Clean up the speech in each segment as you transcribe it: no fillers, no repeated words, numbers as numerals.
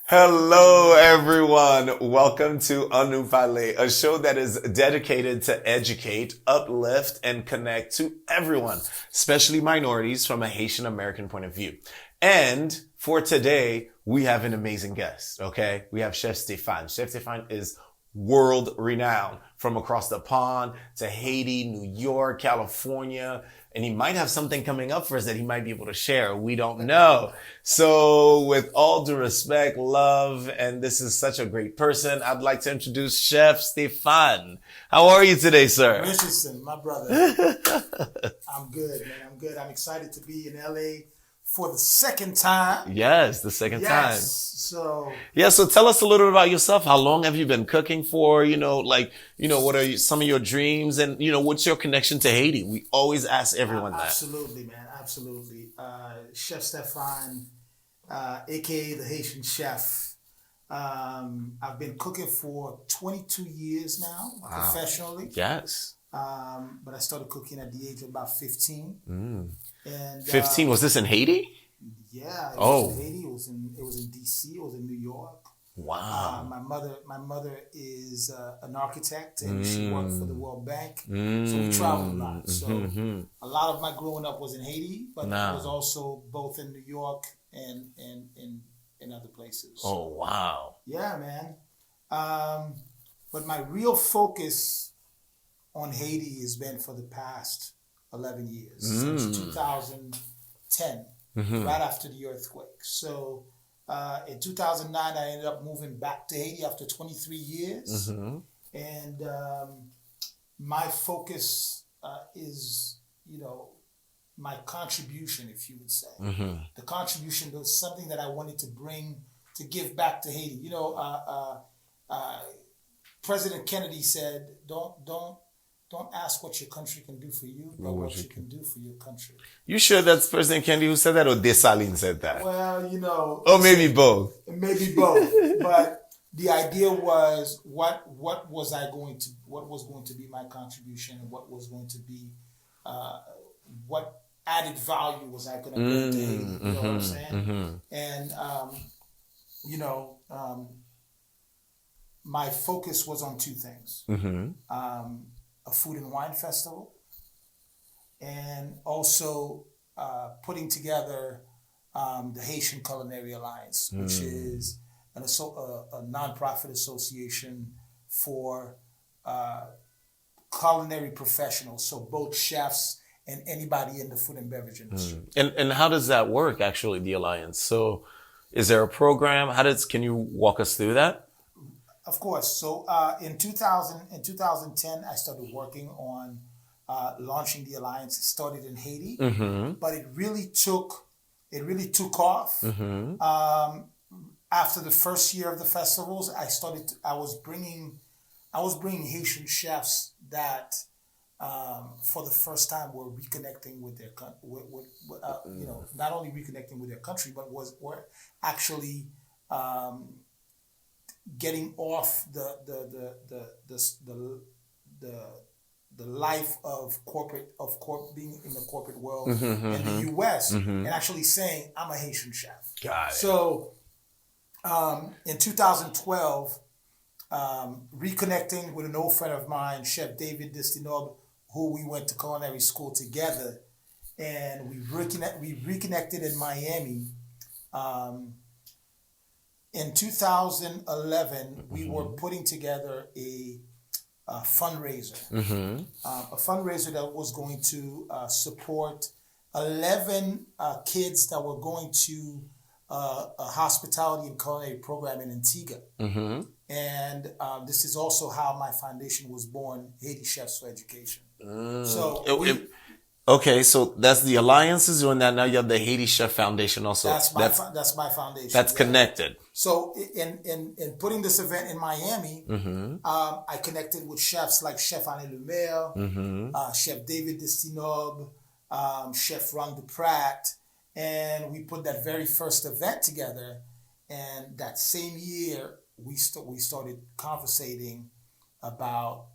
Hello, everyone. Welcome to withCHEF, a show that is dedicated to educate, uplift, and connect to everyone, especially minorities from a Haitian American point of view. And for today, we have an amazing guest, okay? We have Chef Stéphane. Chef Stéphane is world renowned from across the pond to Haiti, New York, California. And he might have something coming up for us that he might be able to share. We don't know. So with all due respect, love, and this is such a great person, I'd like to introduce Chef Stéphane. How are you today, sir? Richardson, my brother. I'm good, man. I'm good. I'm excited to be in LA for the second time. Yes, the second time. So tell us a little bit about yourself. How long have you been cooking for? What are some of your dreams? And, what's your connection to Haiti? We always ask everyone that. Absolutely, man. Absolutely. Chef Stéphane, aka the Haitian chef. I've been cooking for 22 years now, professionally. Yes. But I started cooking at the age of about 15. And 15, was this in Haiti? Yeah, it was in Haiti. It was in DC. It was in New York. Wow. My mother is an architect, and she worked for the World Bank. So we traveled a lot. So a lot of my growing up was in Haiti, but it was also both in New York and in other places. Oh, wow. Yeah, man. But my real focus on Haiti has been for the past 11 years, since 2010, right after the earthquake. So in 2009, I ended up moving back to Haiti after 23 years. And my focus is, my contribution, if you would say. The contribution was something that I wanted to bring, to give back to Haiti. President Kennedy said, don't ask what your country can do for you, but what you can do for your country. You sure that's President Kennedy who said that, or Dessalines said that? Well, or maybe both. Maybe both. But the idea was what was going to be my contribution, and what was going to be what added value was I going to bring to Haiti. You know what I'm saying? And my focus was on two things. A food and wine festival, and also putting together the Haitian Culinary Alliance, which is a nonprofit association for culinary professionals, so both chefs and anybody in the food and beverage industry. And how does that work, actually, the alliance? So is there a program? Can you walk us through that? Of course. So in 2010, I started working on launching the alliance. It started in Haiti, but it really took off. After the first year of the festivals, I was bringing Haitian chefs that for the first time were reconnecting with their not only reconnecting with their country, but were actually getting off the life of being in the corporate world in the U.S. and actually saying, I'm a Haitian chef. Got it. So in 2012, reconnecting with an old friend of mine, Chef David Destinob, who we went to culinary school together, and we reconnected in Miami. In 2011, we were putting together a fundraiser, a fundraiser that was going to support 11 kids that were going to a hospitality and culinary program in Antigua. And this is also how my foundation was born, Haiti Chefs for Education. Okay, so that's the Alliance is doing that. Now you have the Haiti Chef Foundation also. That's my foundation. That's connected. So in putting this event in Miami, I connected with chefs like Chef Anne Lumiere, Chef David Destinob, Chef Ron Duprat, And we put that very first event together. And that same year, we started conversating about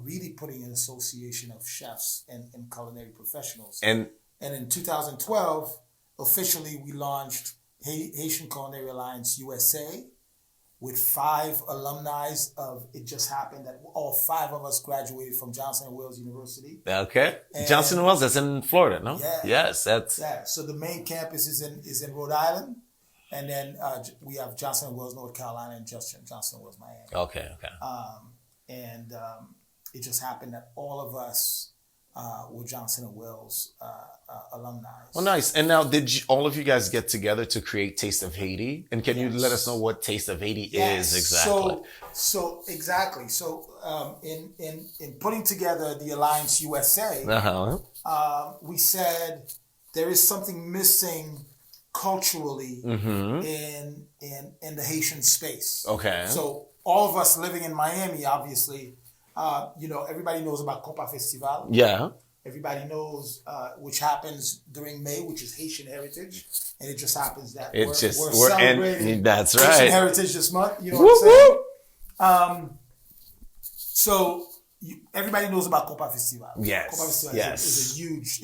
really putting an association of chefs and culinary professionals. And in 2012, officially we launched Haitian Culinary Alliance USA with 5 alumni of, it just happened that all 5 of us graduated from Johnson & Wales University. Okay. And Johnson & Wales, that's in Florida, no? Yeah. Yes, that's... Yeah. So the main campus is in Rhode Island. And then we have Johnson & Wales, North Carolina, and Johnson & Wales, Miami. Okay. It just happened that all of us were Johnson & Wales alumni. Well, nice. And now, did all of you guys get together to create Taste of Haiti? And can you let us know what Taste of Haiti is exactly? So exactly. So in putting together the Alliance USA, we said there is something missing culturally in the Haitian space. Okay. So all of us living in Miami, obviously, everybody knows about Copa Festival. Yeah. Everybody knows which happens during May, which is Haitian Heritage, and it just happens that we're celebrating that's right. Haitian Heritage this month. You know what I'm saying? So everybody knows about Copa Festival. Yes. Copa Festival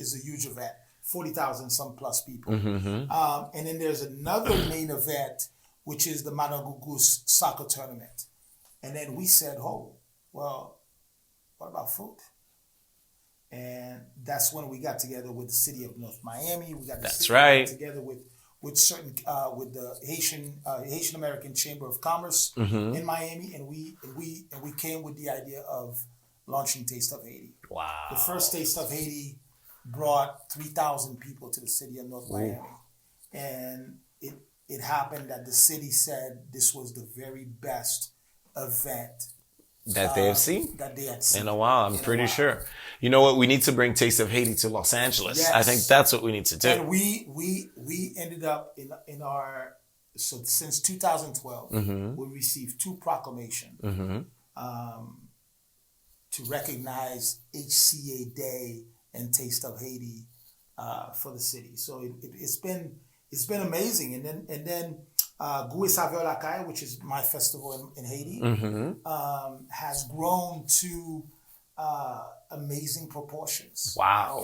is a huge event. 40,000 some plus people. And then there's another main event, which is the Managugus soccer tournament. And then we said, well, what about food? And that's when we got together with the city of North Miami. We got together with certain with the Haitian American Chamber of Commerce in Miami, and we came with the idea of launching Taste of Haiti. Wow! The first Taste of Haiti brought 3,000 people to the city of North Miami, and it happened that the city said this was the very best event that they have seen? That they had seen. In a while, I'm pretty sure. You know what? We need to bring Taste of Haiti to Los Angeles. Yes. I think that's what we need to do. And we ended up in our, so since 2012, we received 2 proclamations to recognize HCA Day and Taste of Haiti for the city. So it's been amazing. And then LakayLA, which is my festival in Haiti, has grown to amazing proportions. Wow.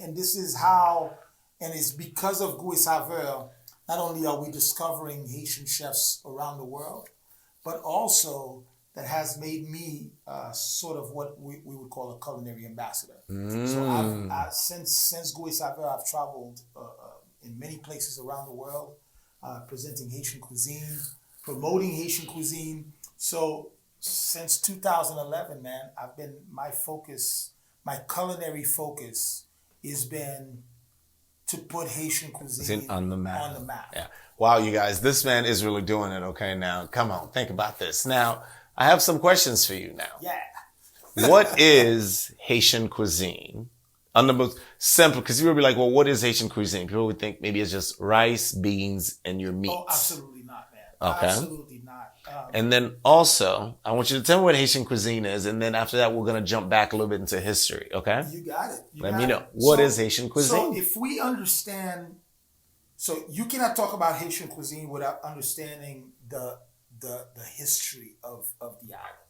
And this is how, and it's because of LakayLA, not only are we discovering Haitian chefs around the world, but also that has made me sort of what we would call a culinary ambassador. So since LakayLA, I've traveled in many places around the world, presenting Haitian cuisine, promoting Haitian cuisine. So since 2011, man, my culinary focus has been to put Haitian cuisine on the map. Yeah. Wow, you guys, this man is really doing it. Okay, now come on, think about this. Now, I have some questions for you now. Yeah. What is Haitian cuisine? On the most simple, because people would be like, well, what is Haitian cuisine? People would think maybe it's just rice, beans, and your meats. Oh, absolutely not, man. Okay. Absolutely not. And then also, I want you to tell me what Haitian cuisine is, and then after that, we're going to jump back a little bit into history, okay? You got it. Let me know. What is Haitian cuisine? So if we understand, so you cannot talk about Haitian cuisine without understanding the history of the island.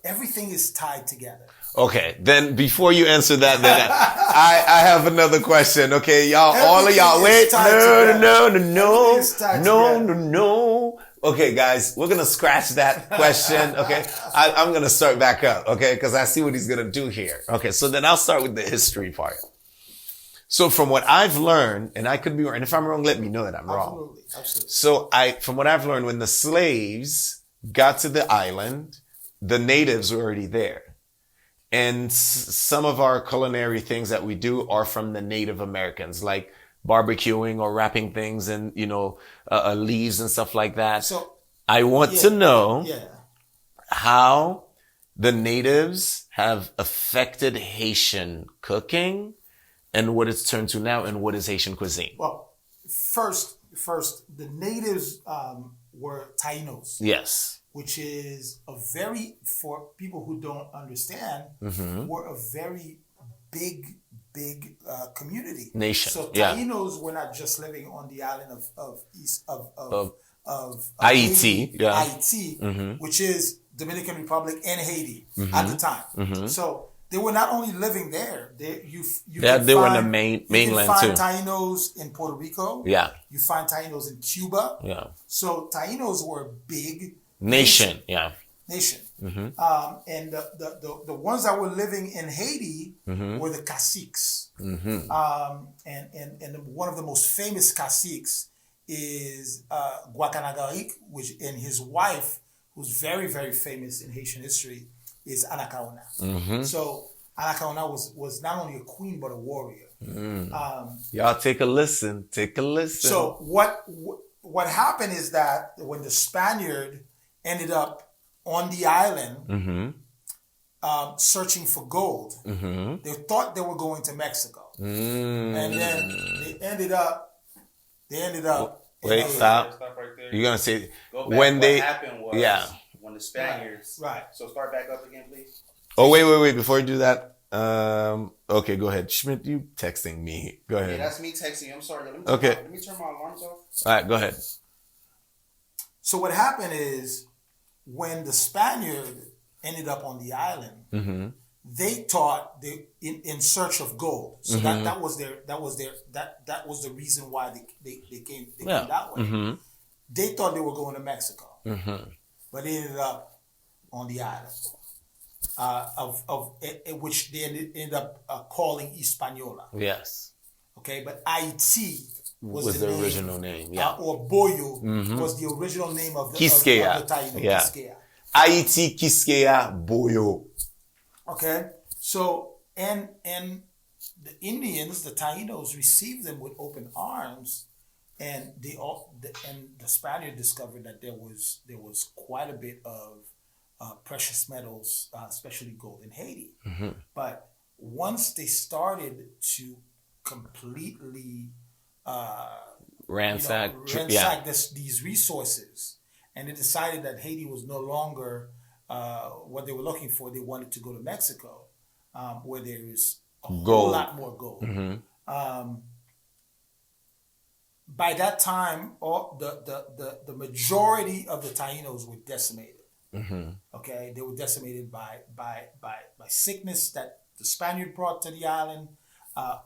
Everything is tied together. Okay, then before you answer that, then I have another question. Okay, y'all, all of y'all, wait, no. Okay, guys, we're gonna scratch that question. Okay, I'm gonna start back up. Okay, because I see what he's gonna do here. Okay, so then I'll start with the history part. So from what I've learned, and I could be wrong, and if I'm wrong, let me know that I'm wrong. Absolutely. So from what I've learned, when the slaves got to the island, the natives were already there. And some of our culinary things that we do are from the Native Americans, like barbecuing or wrapping things in, leaves and stuff like that. So I want to know how the natives have affected Haitian cooking and what it's turned to now and what is Haitian cuisine. Well, first, the natives were Tainos. Yes. Which is for people who don't understand, were a very big big community. Nation. So Yeah. Tainos were not just living on the island of Haiti. Yeah. Haiti, which is Dominican Republic and Haiti at the time. So they were not only living there. They were in the mainland too. You can find Tainos in Puerto Rico. Yeah. You find Tainos in Cuba. Yeah. So Tainos were a big nation. Yeah. Nation. And the ones that were living in Haiti were the caciques. And one of the most famous caciques is Guacanagaric, and his wife, who's very, very famous in Haitian history, is Anacaona. So Anacaona was not only a queen but a warrior. Y'all take a listen. Take a listen. So what happened is that when the Spaniard ended up on the island searching for gold, they thought they were going to Mexico, and then they ended up. Wait, stop. Right there. You're gonna say when what happened was when the Spaniards. Right. So start back up again, please. Oh wait! Before you do that, okay, go ahead. Schmildt, you texting me. Go ahead. Yeah, that's me texting you. I'm sorry. Let me turn my alarms off. All right, go ahead. So what happened is, when the Spaniard ended up on the island, they thought they in search of gold. So that was the reason why they came that way. They thought they were going to Mexico, but they ended up on the island of which they ended up calling Hispaniola. Yes. Okay, but Haiti was the original name. Yeah. Or Boyo was the original name of the Quisqueya. Of the Taino. Yeah. Quisqueya. Haiti, Quisqueya, Boyo. Okay, so and the Indians, the Tainos, received them with open arms, and the Spaniard discovered that there was quite a bit of precious metals, especially gold in Haiti. But once they started to completely ransack these resources, and they decided that Haiti was no longer what they were looking for. They wanted to go to Mexico, where there is a whole lot more gold. By that time, all the majority of the Tainos were decimated. Okay, they were decimated by sickness that the Spaniard brought to the island,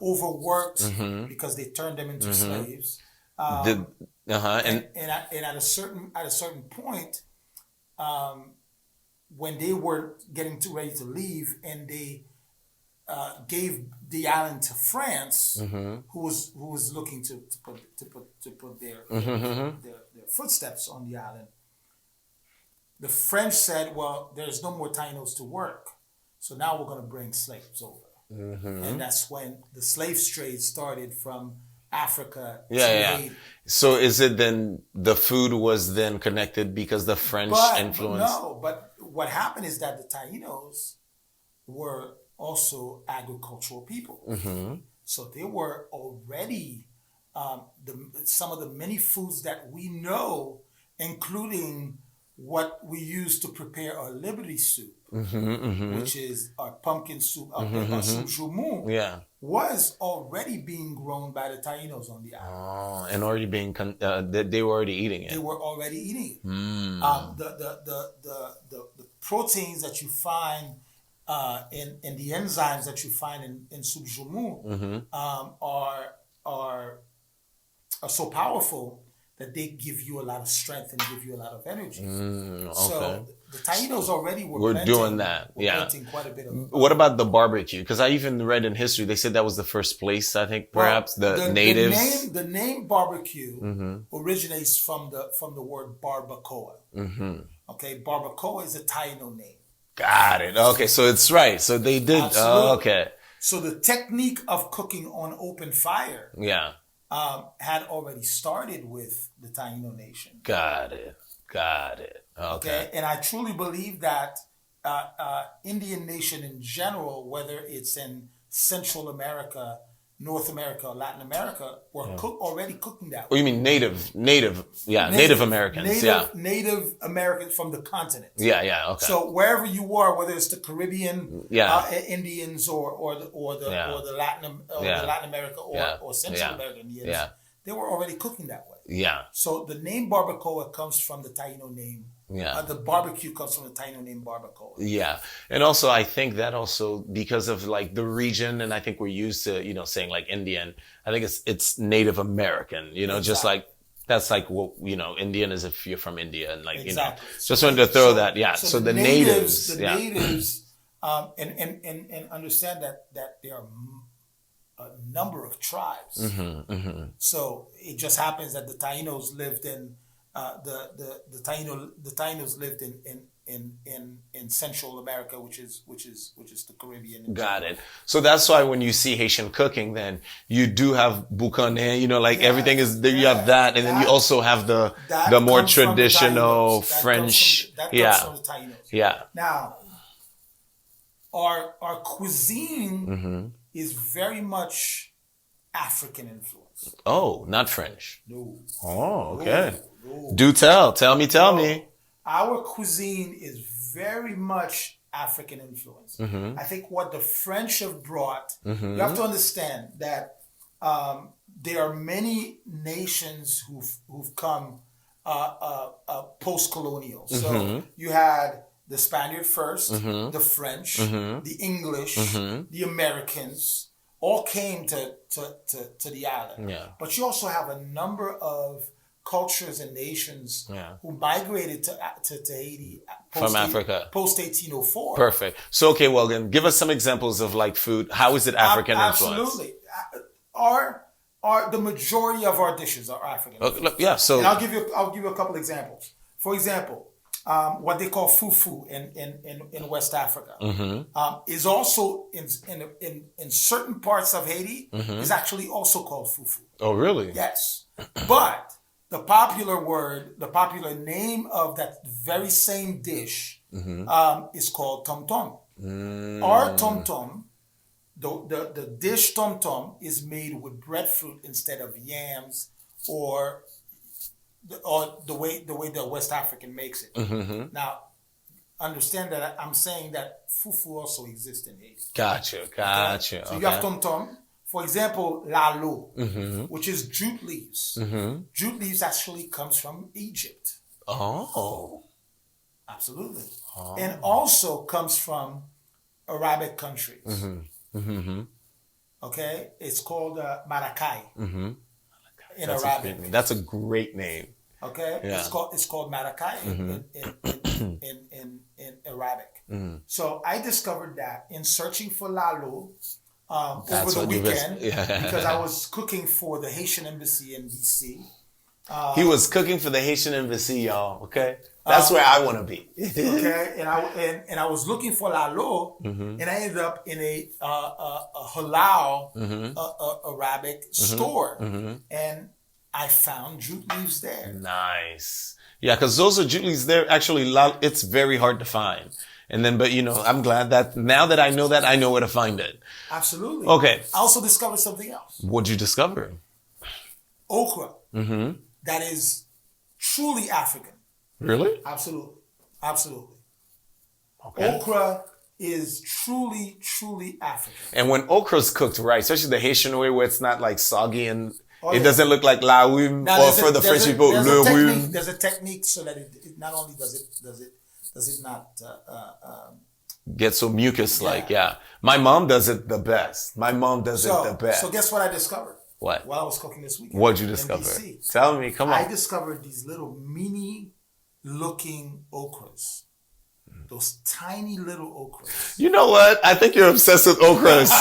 overworked because they turned them into slaves. And at a certain point, when they were getting ready to leave, and they gave the island to France, who was looking to put their footsteps on the island. The French said, "Well, there's no more Tainos to work, so now we're going to bring slaves over," and that's when the slave trade started from Africa. So is it then the food was then connected because the French influence? But what happened is that the Tainos were also agricultural people. So they were already some of the many foods that we know, including what we use to prepare our Liberty soup, which is our pumpkin soup, our soup Moun, was already being grown by the Tainos on the island. And already being they were already eating it. They were already eating it. The proteins that you find and the enzymes that you find in soup Moun are so powerful that they give you a lot of strength and give you a lot of energy. So the Tainos already were doing that. Planting quite a bit of. What about the barbecue? Because I even read in history they said that was the first place. I think perhaps the natives. The name barbecue originates from the word barbacoa. Okay, barbacoa is a Taino name. Got it. Okay, so it's right. So they did. Okay. So the technique of cooking on open fire. Had already started with the Taino nation. Got it. Okay. And I truly believe that Indian nation in general, whether it's in Central America, North America or Latin America were already cooking that Oh, way. you mean Native Americans, Native Americans from the continent. Yeah, okay. So wherever you were, whether it's the Caribbean Indians or the Latin America or Central American Indians, they were already cooking that way. Yeah. So the name barbacoa comes from the Taino name. Yeah. The barbecue comes from the Taino name barbacoa. Yeah. And also, I think that also because of like the region, and I think we're used to, saying like Indian, I think it's Native American, just like, that's like what, Indian is if you're from India and like, just wanted to throw that. Yeah. So the natives. The natives, and understand that there are a number of tribes. So it just happens that the Tainos lived in the Tainos lived in Central America, which is the Caribbean. Got it. So that's why when you see Haitian cooking, then you do have boucané, everything is there. You have that, and then you also have the more traditional French. That comes from the Tainos. Yeah. Now, our cuisine is very much African influence. Oh, not French. No. Oh, okay. No. Do tell. Tell me. Our cuisine is very much African influence. I think what the French have brought, you have to understand that there are many nations who've come post-colonial. So you had the Spaniard first, the French, the English, the Americans, all came to the island. Yeah. But you also have a number of cultures and nations who migrated to Haiti from Africa post 1804. Perfect. So okay, well then, give us some examples of like food. How is it African influence? Absolutely. The majority of our dishes are African. Look, yeah. So and I'll give you a couple examples. For example, what they call fufu in West Africa is also in certain parts of Haiti is actually also called fufu. Oh, really? Yes, but the popular name of that very same dish is called tom tom. Our tom tom, the dish tom tom is made with breadfruit instead of yams or the way the West African makes it. Now, understand that I'm saying that fufu also exists in Haiti. Gotcha. Okay? So you have tom tom. For example, lalo, which is jute leaves. Jute leaves actually comes from Egypt. Oh. Absolutely. Oh. And also comes from Arabic countries. Okay? It's called maracay in Arabic. That's a great name. Okay? Yeah. It's called maracay in Arabic. So I discovered that in searching for lalo, over the weekend because I was cooking for the Haitian embassy in DC. He was cooking for the Haitian embassy, y'all. Okay, that's where I want to be. Okay, and I was looking for lalo, and I ended up in a halal Arabic store, and I found jute leaves there. Nice, yeah, because those are jute leaves. They're actually it's very hard to find. And then, but I'm glad that now that I know that, I know where to find it. Absolutely. Okay. I also discovered something else. What'd you discover? Okra. That is truly African. Really? Absolutely. Okay. Okra is truly African. And when okra's cooked right, especially the Haitian way where it's not like soggy and it doesn't look like lawim, or for the French people, lawim. There's a technique so that it not only does it not get so mucus-like, My mom does it the best. So guess what I discovered? What? While I was cooking this weekend. What'd you discover? Tell me, come on. I discovered these little mini-looking okras. Those tiny little okras. You know what? I think you're obsessed with okras.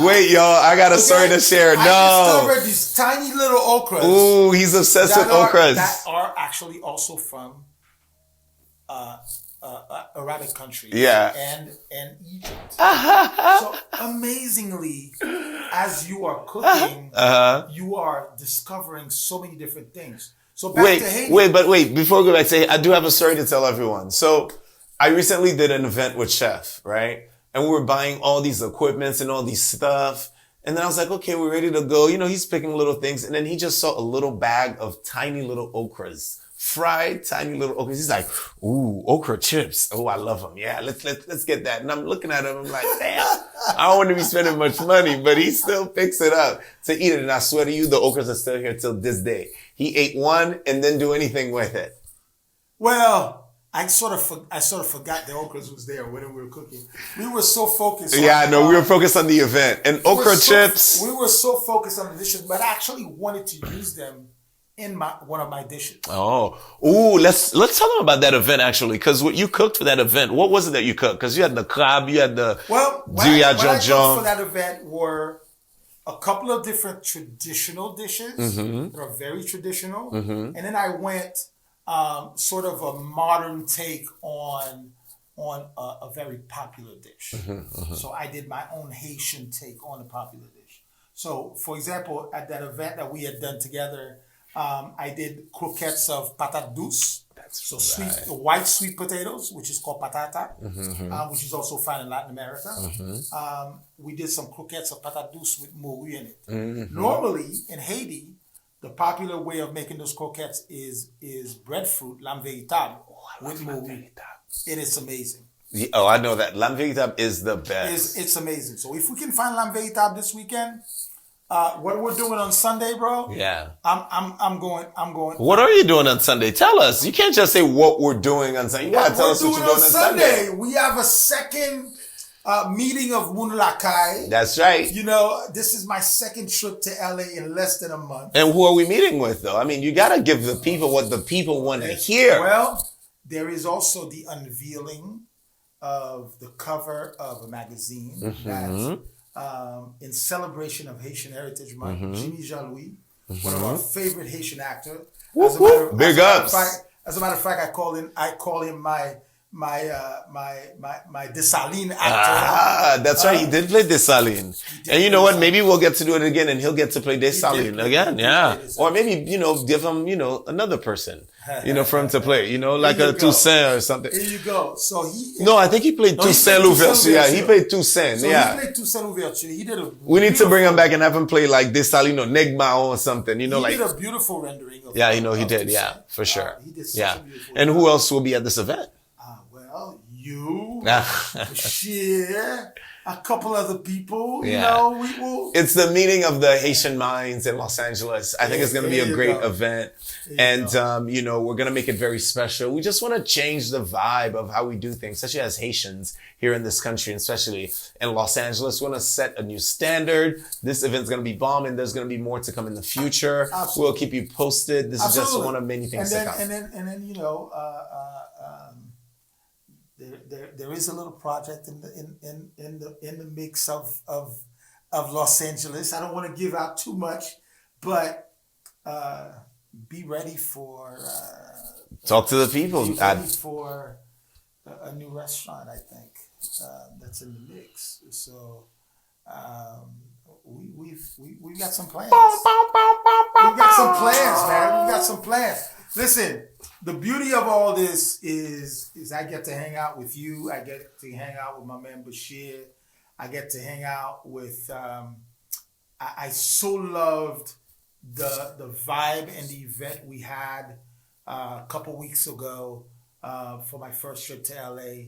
Wait, y'all, I got a story to share. I discovered these tiny little okras. Ooh, he's obsessed with okras. That are actually also from Arabic countries and Egypt. So amazingly, as you are cooking, you are discovering so many different things. So back to Haiti. Wait, before we go back to Haiti, I do have a story to tell everyone. So I recently did an event with Chef, right? And we were buying all these equipments and all these stuff. And then I was like, okay, we're ready to go. You know, he's picking little things. And then he just saw a little bag of tiny little okras. Fried tiny little okras. He's like, ooh, okra chips. Oh, I love them. Yeah, let's get that. And I'm looking at him. I'm like, damn, I don't want to be spending much money, but he still picks it up to eat it. And I swear to you, the okras are still here till this day. He ate one and didn't do anything with it. Well, I sort of forgot the okras was there when we were cooking. We were so focused. Yeah, I know. We were focused on the event and okra chips. We were so focused on the dishes, but I actually wanted to use them in one of my dishes. Oh, ooh, let's tell them about that event actually, because what you cooked for that event. What was it that you cooked? Because you had the crab, you had the what I cooked for that event were a couple of different traditional dishes that are very traditional, and then I went sort of a modern take on a very popular dish. So I did my own Haitian take on a popular dish. So, for example, at that event that we had done together, I did croquettes of patate douce. So white sweet potatoes, which is called patata, which is also found in Latin America. We did some croquettes of patate douce with Moun in it. Normally, in Haiti, the popular way of making those croquettes is breadfruit, lamb véritable, with Moun. It is amazing. Oh, I know that. Lamb véritable is the best. It's amazing. So if we can find lamb véritable this weekend, what we're doing on Sunday, bro? Yeah. I'm going. What are you doing on Sunday? Tell us. You can't just say what we're doing on Sunday. You gotta tell us what you're doing on Sunday. We have a second meeting of Moun LakayLA. That's right. You know, this is my second trip to LA in less than a month. And who are we meeting with, though? I mean, you gotta give the people what the people want to hear. Well, there is also the unveiling of the cover of a magazine that's in celebration of Haitian Heritage Month. Jimmy Jean-Louis, one of our favorite Haitian actors. Big ups. As a matter of fact, I call him my Dessalines actor. That's right. He did play Dessalines. And you know what? Maybe we'll get to do it again and he'll get to play Dessalines again. Yeah. Or maybe, give him, another person, for him to play, like a Toussaint or something. Here you go. So No, I think he played Toussaint Louverture. Yeah, he played Toussaint. So yeah. he played Toussaint Louverture. He did We need to bring him back and have him play like Dessalines or Negmao or something, He did a beautiful rendering of Yeah, he did. Yeah, for sure. He did Yeah. And who else will be at this event? You, Chery, a couple other people, we will. It's the meeting of the Haitian minds in Los Angeles. I think it's going to be a great event. And, we're going to make it very special. We just want to change the vibe of how we do things, especially as Haitians here in this country, and especially in Los Angeles. We want to set a new standard. This event's going to be bomb, and there's going to be more to come in the future. Absolutely. We'll keep you posted. This is just one of many things to come. And then, there is a little project in the mix of Los Angeles. I don't want to give out too much, but be ready for talk to the people. Be ready for a new restaurant. I think that's in the mix. So we've got some plans. We've got some plans, man. We've got some plans. Listen. The beauty of all this is I get to hang out with you. I get to hang out with my man Bashir. I get to hang out with. I so loved the vibe and the event we had a couple weeks ago for my first trip to LA.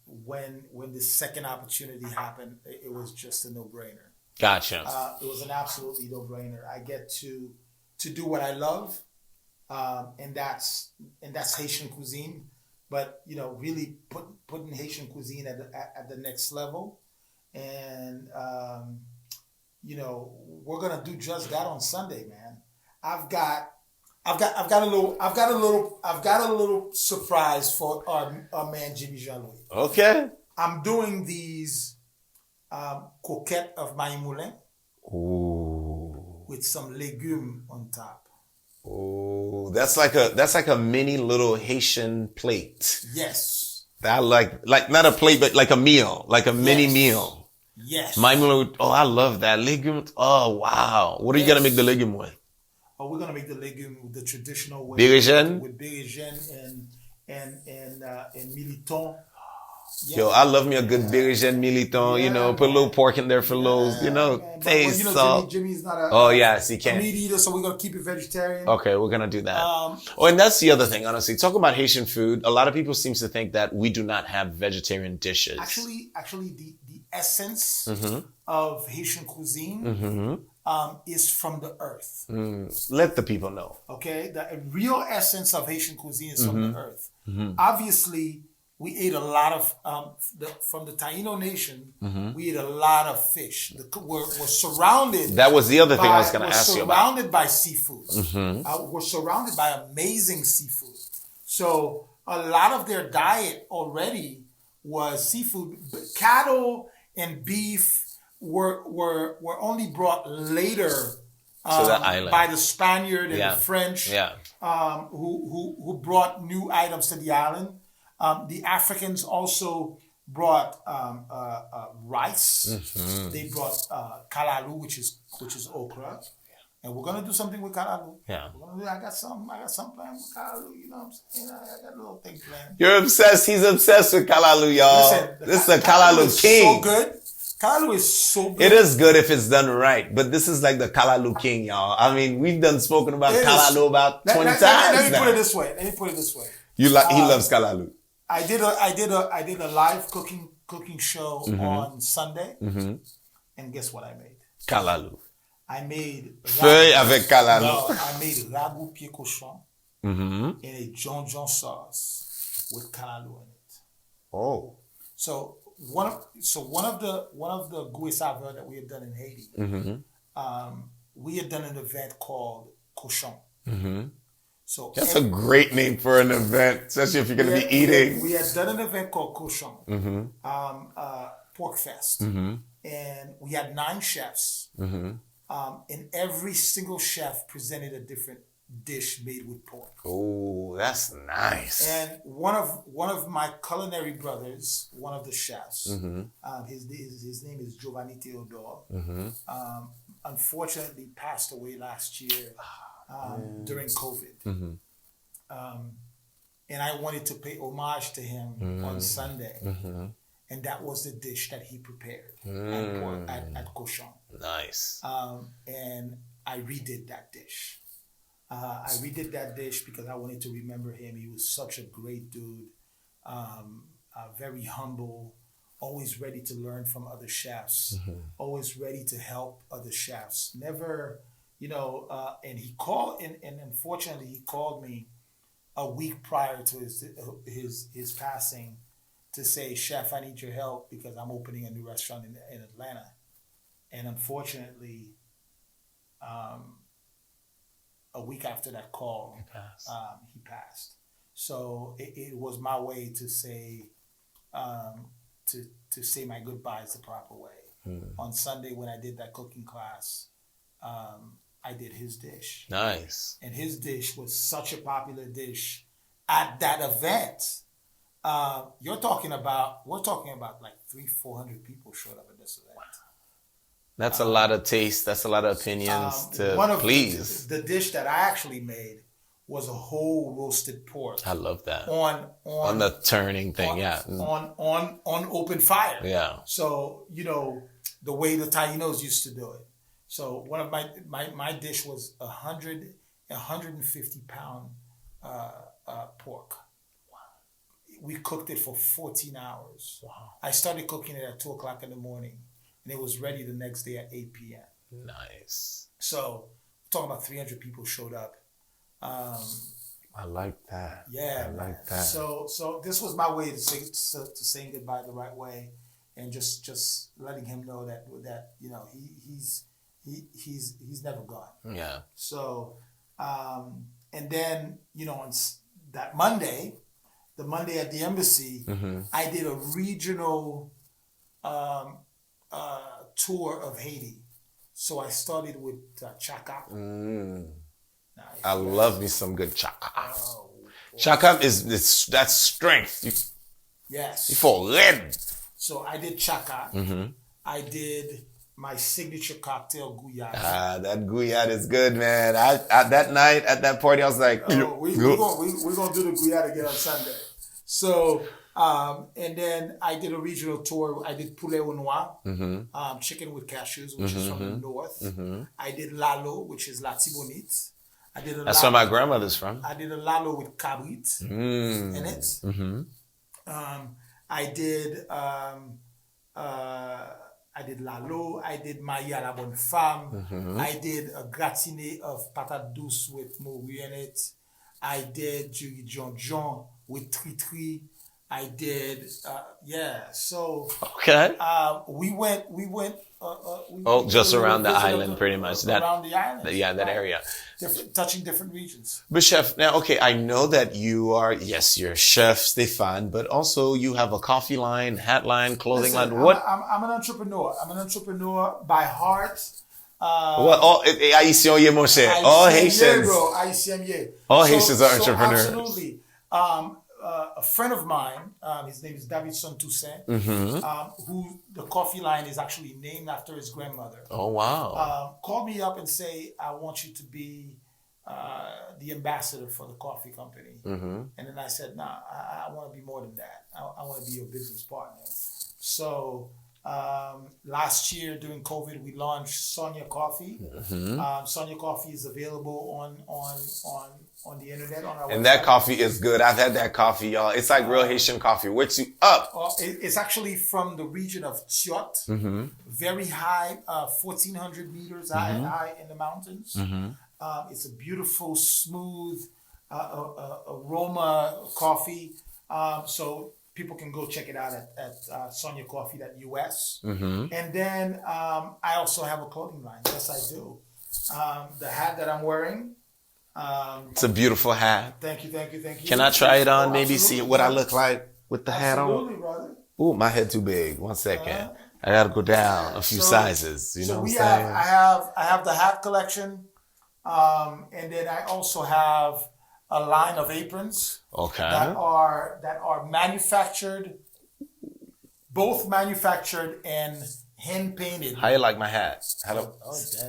When the second opportunity happened, it was just a no-brainer. Gotcha. It was an absolutely no-brainer. I get to do what I love. And that's Haitian cuisine, but really putting Haitian cuisine at the next level, and we're gonna do just that on Sunday, man. I've got a little surprise for our man Jimmy Jean-Louis. Okay. I'm doing these coquettes of maïs moulin. Ooh. With some legumes on top. Oh, that's like a mini little Haitian plate. Yes. That like not a plate, but like a meal, like a mini meal. Yes. I love that. Legumes. Oh, wow. What are you going to make the legume with? Oh, we're going to make the legume the traditional way. Bérégène? With bérégène and militon. Yeah. Yo, I love me a good Birigène Militon, you know, put a little pork in there for those, you know, taste, salt. Jimmy's not a, oh, yes, he a can. meat eater, so we're going to keep it vegetarian. Okay, we're going to do that. And that's the other thing, honestly. Talk about Haitian food. A lot of people seem to think that we do not have vegetarian dishes. Actually, the essence of Haitian cuisine is from the earth. Let the people know. Okay? The real essence of Haitian cuisine is from the earth. Obviously, we ate a lot of, from the Taino nation, we ate a lot of fish. We're surrounded. That was the other thing I was going to ask you about. We're surrounded by seafood. We're surrounded by amazing seafood. So a lot of their diet already was seafood. Cattle and beef were only brought later to the island by the Spaniard and the French, who brought new items to the island. The Africans also brought rice. They brought kalalu, which is okra, and we're gonna do something with kalalu. Yeah, I got some plan with kalalu. You know what I'm saying? I got a little thing planned. You're obsessed. He's obsessed with kalalu, y'all. Listen, this is a kalalu king. So good. Kalalu is so good. It is good if it's done right, but this is like the kalalu king, y'all. I mean, we've done spoken about kalalu about 20 times. Let me put it this way. He loves kalalu. I did a live cooking show on Sunday, and guess what I made? Kalalu. I made feuille avec kalalu. No, I made ragout pied cochon in a John sauce with kalalu in it. Oh. So one of the Gouet Saveur that we had done in Haiti, we had done an event called Cochon. So that's a great name for an event, especially if you're going to be eating. We had done an event called Cochon, Pork Fest, and we had 9 chefs, and every single chef presented a different dish made with pork. Oh, that's nice. And one of my culinary brothers, one of the chefs, his name is Giovanni Theodore. Unfortunately, passed away last year. During COVID. And I wanted to pay homage to him on Sunday. And that was the dish that he prepared at Cochon. Nice. And I redid that dish. Because I wanted to remember him. He was such a great dude, very humble, always ready to learn from other chefs, always ready to help other chefs. Never... and he called, and unfortunately, he called me a week prior to his passing to say, "Chef, I need your help because I'm opening a new restaurant in Atlanta." And unfortunately, a week after that call, he passed. So it was my way to say, to say my goodbyes the proper way. On Sunday when I did that cooking class, I did his dish. Nice. And his dish was such a popular dish at that event. We're talking about like 300-400 people showed up at this event. Wow. That's a lot of taste. That's a lot of opinions to please. The dish that I actually made was a whole roasted pork. I love that. On the turning thing, On open fire. Yeah. So, the way the Tainos used to do it. So one of my dish was 150 pound pork. Wow. We cooked it for 14 hours. Wow. I started cooking it at 2:00 in the morning, and it was ready the next day at 8 p.m. Nice. So talking about 300 people showed up. I like that. Yeah, I like that. So this was my way to saying goodbye the right way, and just letting him know that he's never gone. Yeah. So, and then, on that Monday, the Monday at the embassy, I did a regional tour of Haiti. So I started with chaka. I love me some good chaka. Chaka that's strength. Yes. You fall red. So I did chaka. I did my signature cocktail, Gouillade. That Gouillade is good, man. I that night at that party, I was like, we're gonna do the Gouillade again on Sunday. So And then I did a regional tour. I did poulet au noir, chicken with cashews, which is from the north. I did lalo, which is la tibonite. That's where my grandmother's from. I did a lalo with cabrit in it. I did lalo. I did maïa la bonne femme. I did a gratiné of patate douce with morue in it. I did jus John with tri-tri. I did, so. Okay. We went. Just around the island, pretty much. Around the island. Yeah, that area. Touching different regions. But chef, now, okay, I know that you're a chef, Stéphane, but also you have a coffee line, hat line, clothing line. What? I'm an entrepreneur. I'm an entrepreneur by heart. Haïtien, yeah, mon cher. All Haitians. All Haitians are entrepreneurs. Absolutely. A friend of mine, his name is Davidson Toussaint, who the coffee line is actually named after his grandmother. Oh, wow. Called me up and say, I want you to be the ambassador for the coffee company. And then I said, nah, I want to be more than that. I want to be your business partner. So last year during COVID, we launched Sonia Coffee. Sonia Coffee is available on the internet on our website. And that coffee is good. I've had that coffee, y'all. It's like real Haitian coffee. Wakes you up. It's actually from the region of Tiot, very high, 1,400 meters high in the mountains. It's a beautiful, smooth aroma coffee. So people can go check it out at soniacoffee.us. And then I also have a clothing line. Yes, I do. The hat that I'm wearing. It's a beautiful hat. Thank you. Can I try it on? Maybe see what I look like with the hat on? Absolutely, brother. Ooh, my head too big. 1 second. I gotta go down a few sizes. You know what I'm saying? I have the hat collection. And then I also have a line of aprons. Okay. That are manufactured, both manufactured and hand painted. How you like my hat? Damn.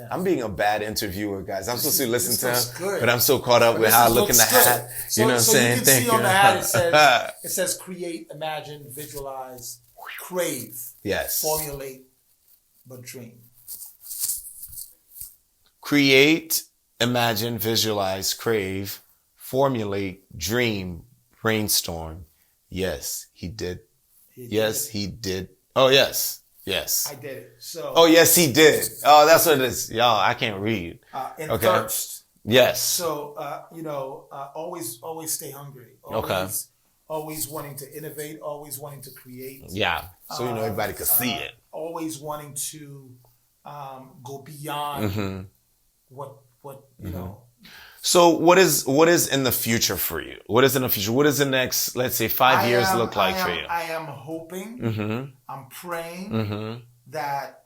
I'm being a bad interviewer, guys. I'm supposed to listen to him, good. but I'm so caught up with how I look in the hat. So, you know what I'm saying? You can see on the hat it says create, imagine, visualize, crave, yes, formulate, but dream. Create, imagine, visualize, crave, formulate, dream, brainstorm. Yes, he did. He did. Oh, yes. Yes. I did it. So. Oh, yes, he did. Oh, that's what it is. Y'all, I can't read. Thirst. Yes. So, always stay hungry. Always wanting to innovate, always wanting to create. Yeah. So, everybody could see it. Always wanting to go beyond what you know. So what is in the future for you? What is in the future? What does the next, let's say, 5 years look like for you? I am hoping, I'm praying that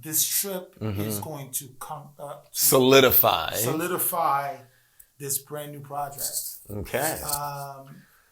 this trip is going to come solidify this brand new project. Okay.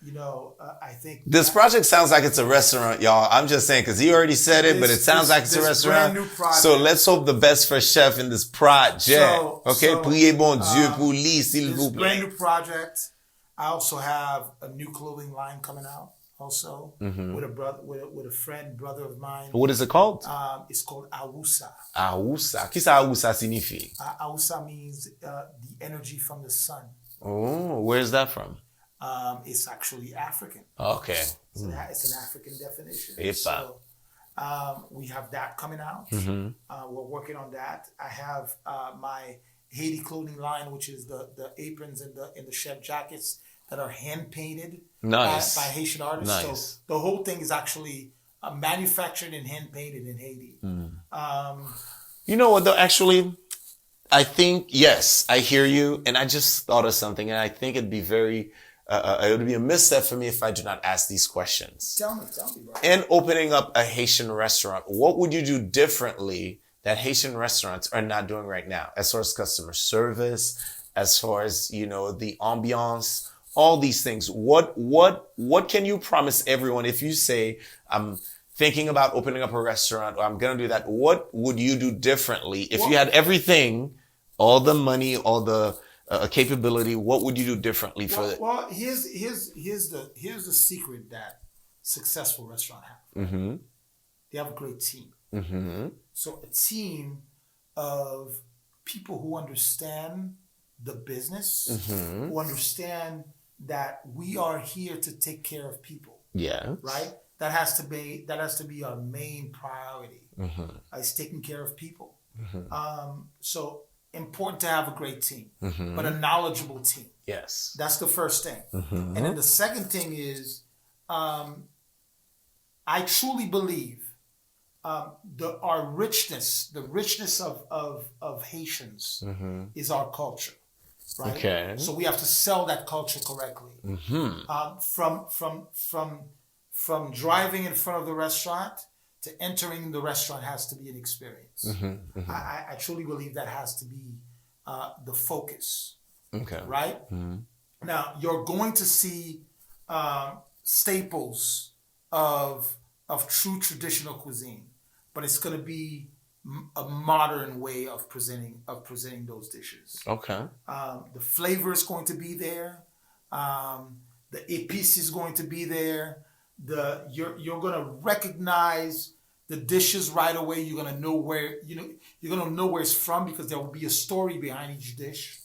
I think this project sounds like it's a restaurant, y'all. I'm just saying, because he already said it, but it sounds like it's a restaurant. So let's hope the best for chef in this project. Priez bon Dieu pour lui, s'il vous plaît. Brand new project. I also have a new clothing line coming out. Also, with a friend, brother of mine. What is it called? It's called Awusa. Awusa. Qu'est-ce que Awusa signifie? Awusa means the energy from the sun. Oh, where's that from? It's actually African. Okay. It's an African definition. Epa. So we have that coming out. We're working on that. I have my Haiti clothing line, which is the aprons and the chef jackets that are hand painted by Haitian artists. Nice. So the whole thing is actually manufactured and hand painted in Haiti. You know what though? Actually, I think, yes, I hear you. And I just thought of something, and I think it'd be it would be a misstep for me if I do not ask these questions. Tell me, bro. In opening up a Haitian restaurant, what would you do differently that Haitian restaurants are not doing right now? As far as customer service, as far as, the ambiance, all these things. What can you promise everyone if you say, I'm thinking about opening up a restaurant, or I'm going to do that? What would you do differently if you had everything, all the money, all the capability? What would you do differently for it? Well, here's the secret that successful restaurant have. Mm-hmm. They have a great team. Mm-hmm. So a team of people who understand the business, Mm-hmm. who understand that we are here to take care of people. Yeah. Right? That has to be our main priority. Mm-hmm. Is taking care of people. Mm-hmm. So important to have a great team, Mm-hmm. but a knowledgeable team. Yes. That's the first thing. Mm-hmm. And then the second thing is, I truly believe our richness, the richness of Haitians, Mm-hmm. is our culture, right? Okay. So we have to sell that culture correctly. Mm-hmm. From driving in front of the restaurant to entering the restaurant has to be an experience. Mm-hmm. Mm-hmm. I truly believe that has to be the focus. Okay. Right? Mm-hmm. Now, you're going to see staples of true traditional cuisine, but it's going to be a modern way of presenting those dishes. Okay. The flavor is going to be there. The épice is going to be there. You're going to recognize the dishes right away. You're going to know where it's from because there will be a story behind each dish.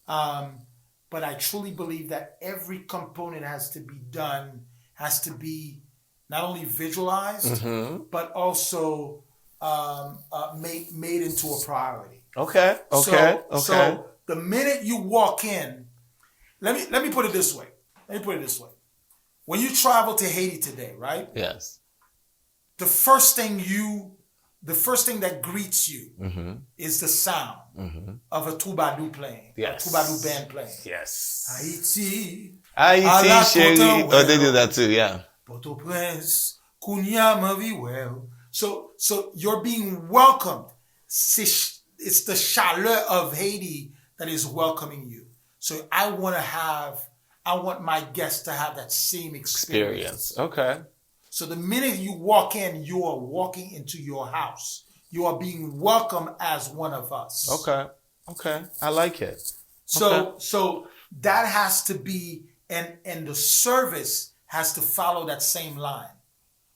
But I truly believe that every component has to be not only visualized, Mm-hmm. but also made into a priority. Okay. So the minute you walk in, let me put it this way. When you travel to Haiti today, right? Yes. The first thing that greets you Mm-hmm. is the sound Mm-hmm. of a troubadou playing, Yes. a troubadou band playing. Yes. Haiti, Haiti, Chery. Oh, they do that too. Yeah. Port-au-Prince, Kounia, Maviwell. So you're being welcomed. It's the chaleur of Haiti that is welcoming you. So I want my guests to have that same experience. Okay. So the minute you walk in, you are walking into your house. You are being welcomed as one of us. Okay. I like it. So that has to be, and the service has to follow that same line.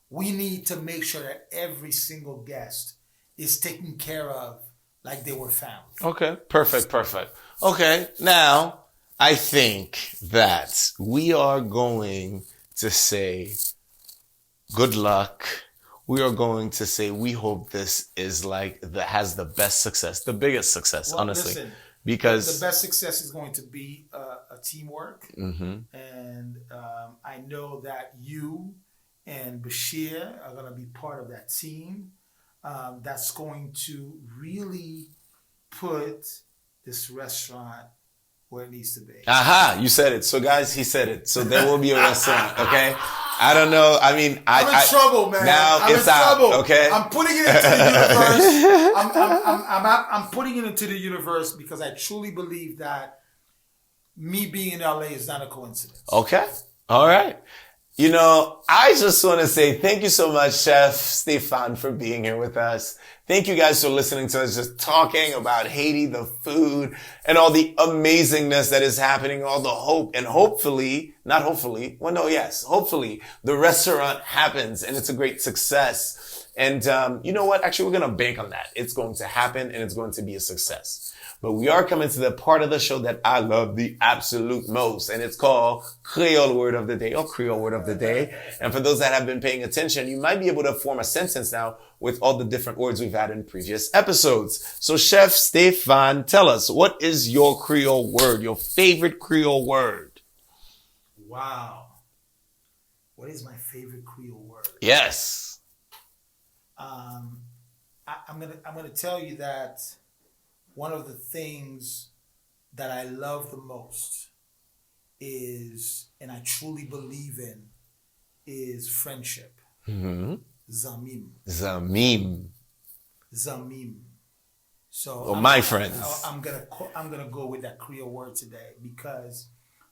We need to make sure that every single guest is taken care of like they were found. Okay. Perfect. Okay. Now, I think that we are going to say good luck. We are going to say we hope this is has the best success, the biggest success, Well, honestly. listen, because the best success is going to be a teamwork. Mm-hmm. And I know that you and Bashir are going to be part of that team that's going to really put this restaurant where it needs to be. Aha, you said it. So guys, he said it. So there will be a restaurant, okay? I don't know. I mean, I'm in trouble, man. Now I'm it's in out, trouble. okay? I'm putting it into the universe. I'm putting it into the universe because I truly believe that me being in LA is not a coincidence. Okay. All right. You know, I just want to say thank you so much, Chef Stefan, for being here with us. Thank you guys for listening to us just talking about Haiti, the food, and all the amazingness that is happening, all the hope, and hopefully, hopefully, the restaurant happens and it's a great success. And you know what? Actually, we're going to bank on that. It's going to happen and it's going to be a success. But we are coming to the part of the show that I love the absolute most, and it's called Creole Word of the Day, or Creole Word of the Day. And for those that have been paying attention, you might be able to form a sentence now with all the different words we've had in previous episodes. So Chef Stefan, tell us, what is your Creole word, your favorite Creole word? Wow. What is my favorite Creole word? Yes. I'm gonna tell you that one of the things that I love the most is, and I truly believe in, is friendship. Mm-hmm. Zamim. So my friends. I'm gonna go with that Creole word today because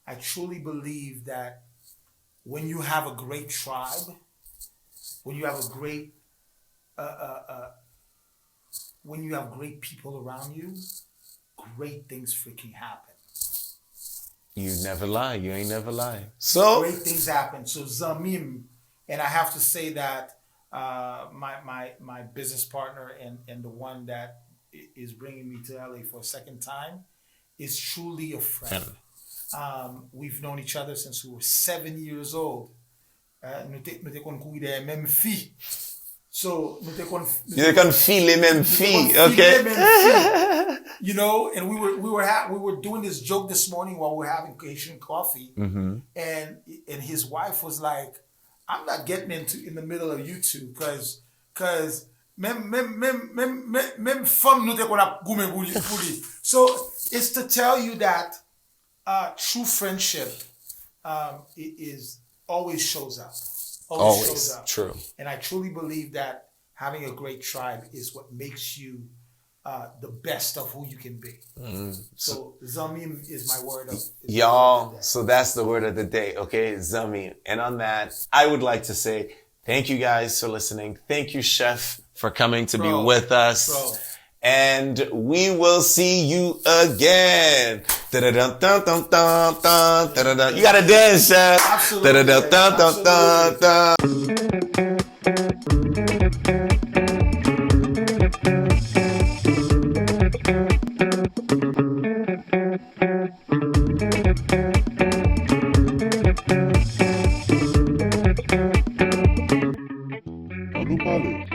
I truly believe that when you have a great tribe, when you have a great when you have great people around you, great things freaking happen. You never lie. You ain't never lie. So great things happen. So Zamim, And I have to say that my business partner and the one that is bringing me to LA for a second time is truly a friend. We've known each other since we were 7 years old. So you can feel les mêmes filles, okay? You know, and we were doing this joke this morning while we were having Haitian coffee, and his wife was like, "I'm not getting in the middle of you two, cause même femme nous te connaît goumé bouli." So it's to tell you that true friendship is always shows up. Always shows up. True. And I truly believe that having a great tribe is what makes you the best of who you can be. So Zamim is my word of y'all. So that's the word of the day, okay? Zamim. And on that, I would like to say thank you guys for listening. Thank you, Chef, for coming to be with us. And we will see you again. You gotta dance, Chef. Absolutely.